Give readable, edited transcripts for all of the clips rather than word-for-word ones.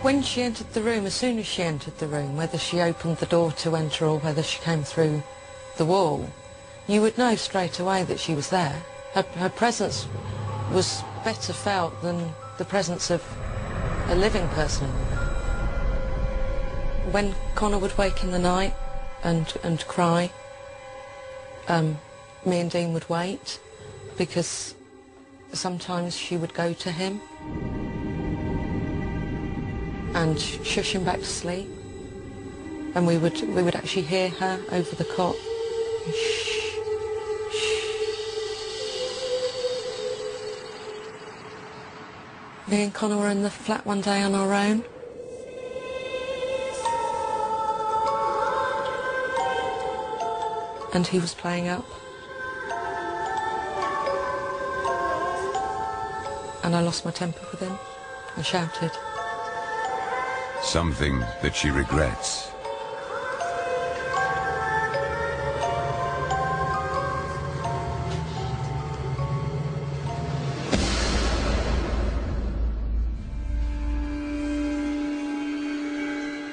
When she entered the room, as soon as she entered the room, whether she opened the door to enter or whether she came through the wall, you would know straight away that she was there. Her presence was better felt than the presence of a living person. When Connor would wake in the night and cry, me and Dean would wait, because sometimes she would go to him and shush him back to sleep, and we would actually hear her over the cot. Shh, shh. Me and Connor were in the flat one day on our own. And he was playing up. And I lost my temper with him. I shouted. Something that she regrets.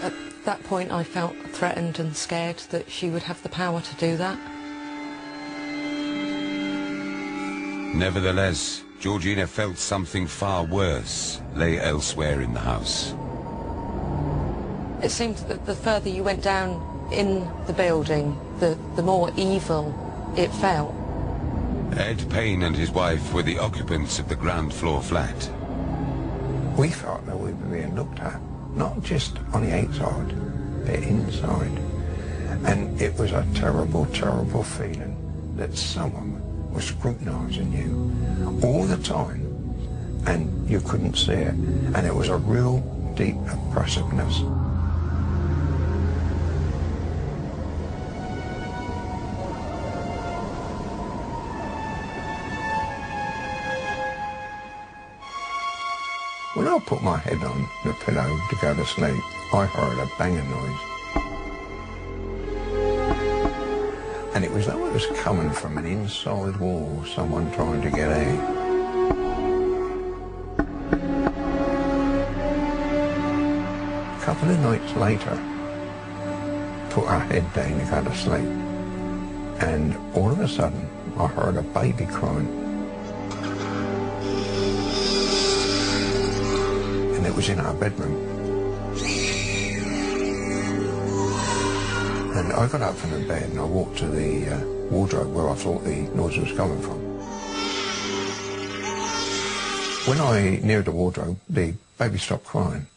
At that point I felt threatened and scared that she would have the power to do that. Nevertheless, Georgina felt something far worse lay elsewhere in the house. It seemed that the further you went down in the building, the more evil it felt. Ed Payne and his wife were the occupants of the ground floor flat. We felt that we were being looked at, not just on the outside, but inside. And it was a terrible, terrible feeling that someone was scrutinising you all the time, and you couldn't see it. And it was a real deep oppressiveness. When I put my head on the pillow to go to sleep, I heard a banging noise. And it was though it was coming from an inside wall, someone trying to get out. A couple of nights later, put our head down to go to sleep, and all of a sudden I heard a baby crying. And it was in our bedroom. And I got up from the bed and I walked to the wardrobe where I thought the noise was coming from. When I neared the wardrobe, the baby stopped crying.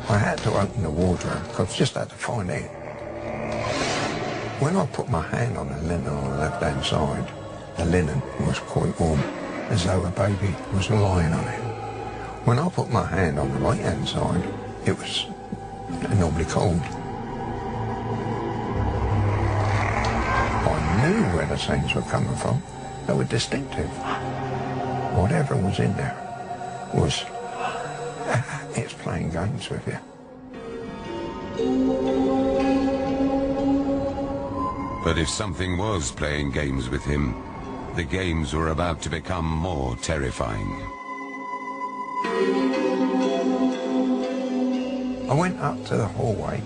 I had to open the wardrobe because I just had to find out. When I put my hand on the linen on the left-hand side, the linen was quite warm, as though a baby was lying on it. When I put my hand on the right-hand side, it was normally cold. I knew where the sounds were coming from. They were distinctive. Whatever was in there was, it's playing games with you. But if something was playing games with him, the games were about to become more terrifying. I went up to the hallway.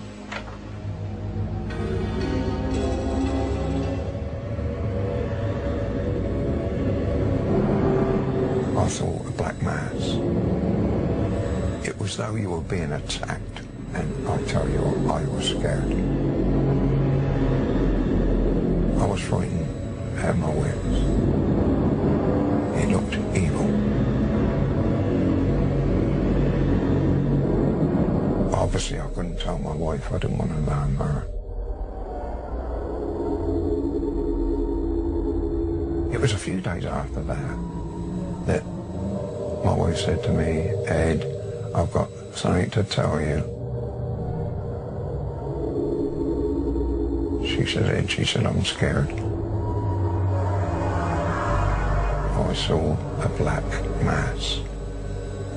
I saw a black mass. It was though you were being attacked, and I tell you, I was scared. I was frightened out of my wits. It looked evil. Obviously, I couldn't tell my wife. I didn't want to alarm her. It was a few days after that my wife said to me, "Ed, I've got something to tell you." She said, "Ed," she said, "I'm scared." I saw a black mass,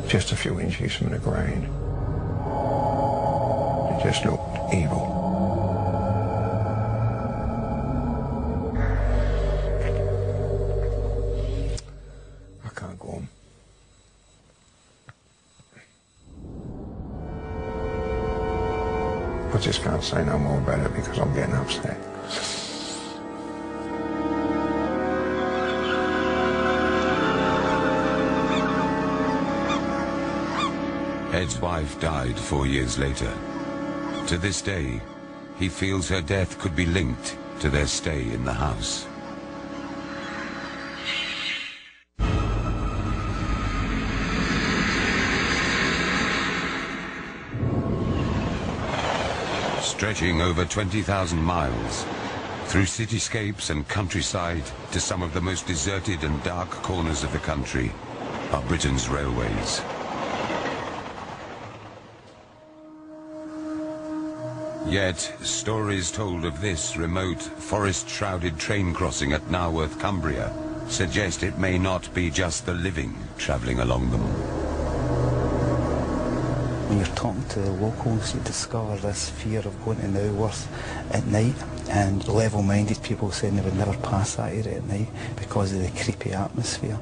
just a few inches from the ground. It just looked evil. I can't go on. just can't say no more about it because I'm getting upset. Ed's wife died 4 years later. To this day, he feels her death could be linked to their stay in the house. Stretching over 20,000 miles, through cityscapes and countryside to some of the most deserted and dark corners of the country, are Britain's railways. Yet, stories told of this remote, forest-shrouded train crossing at Naworth, Cumbria, suggest it may not be just the living travelling along them. When you're talking to the locals, you discover this fear of going to Naworth at night, and level-minded people saying they would never pass that area at night because of the creepy atmosphere.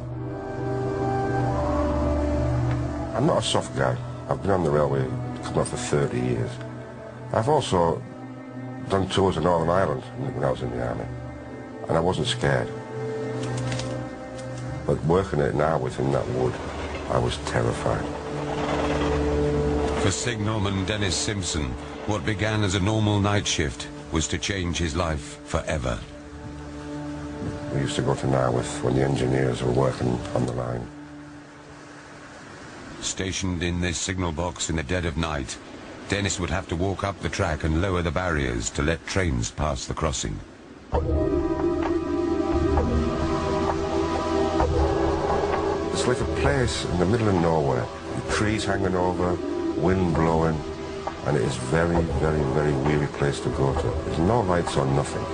I'm not a soft guy. I've been on the railway coming up for 30 years. I've also done tours in Northern Ireland when I was in the army, and I wasn't scared. But working it now within that wood, I was terrified. For signalman Dennis Simpson, what began as a normal night shift was to change his life forever. We used to go to Naworth when the engineers were working on the line. Stationed in this signal box in the dead of night, Dennis would have to walk up the track and lower the barriers to let trains pass the crossing. It's like a place in the middle of nowhere, with trees hanging over, wind blowing, and it is very, very, very weary place to go to. There's no lights or nothing.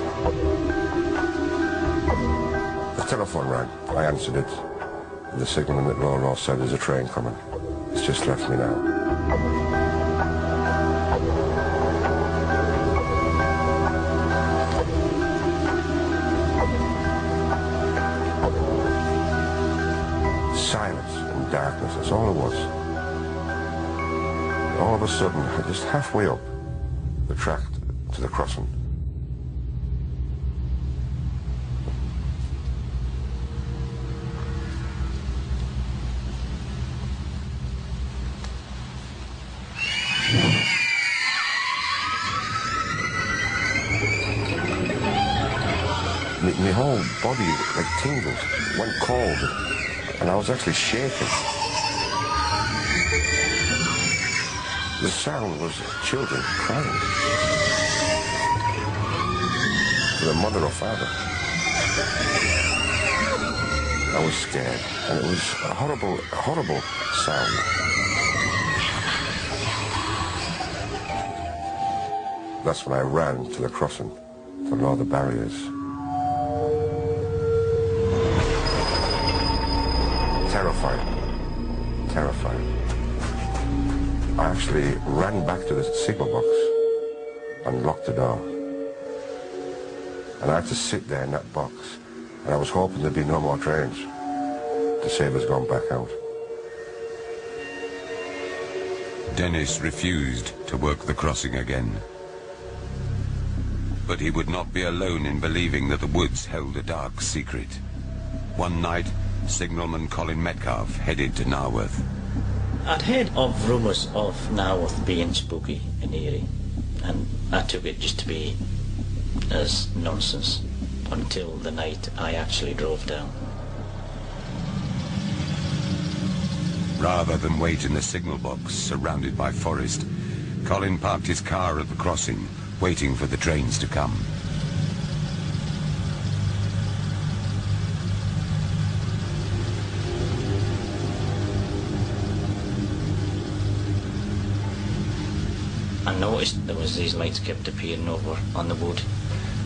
The telephone rang. I answered it, and the signalman at Low said, "There's a train coming. It's just left me now." Silence and darkness, that's all it was. All of a sudden, just halfway up the track to the crossing, my whole body like tingled, went cold, and I was actually shaking. The sound was children crying for their mother or father. I was scared, and it was a horrible, horrible sound. That's when I ran to the crossing to lower the barriers. Terrified. Terrified. I actually ran back to the signal box and locked the door. And I had to sit there in that box, and I was hoping there'd be no more trains to save us going back out. Dennis refused to work the crossing again. But he would not be alone in believing that the woods held a dark secret. One night, signalman Colin Metcalfe headed to Naworth. I'd heard of rumours of Naworth being spooky and eerie, and I took it just to be as nonsense until the night I actually drove down. Rather than wait in the signal box surrounded by forest, Colin parked his car at the crossing, waiting for the trains to come. I noticed there was these lights kept appearing over on the wood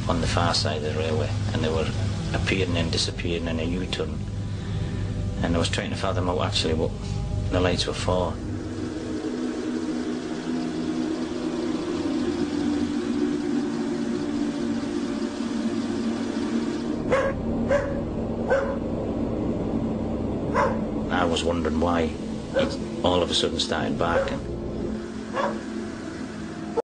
on the far side of the railway, and they were appearing and disappearing in a U-turn, and I was trying to fathom out actually what the lights were for. I was wondering why it all of a sudden started barking.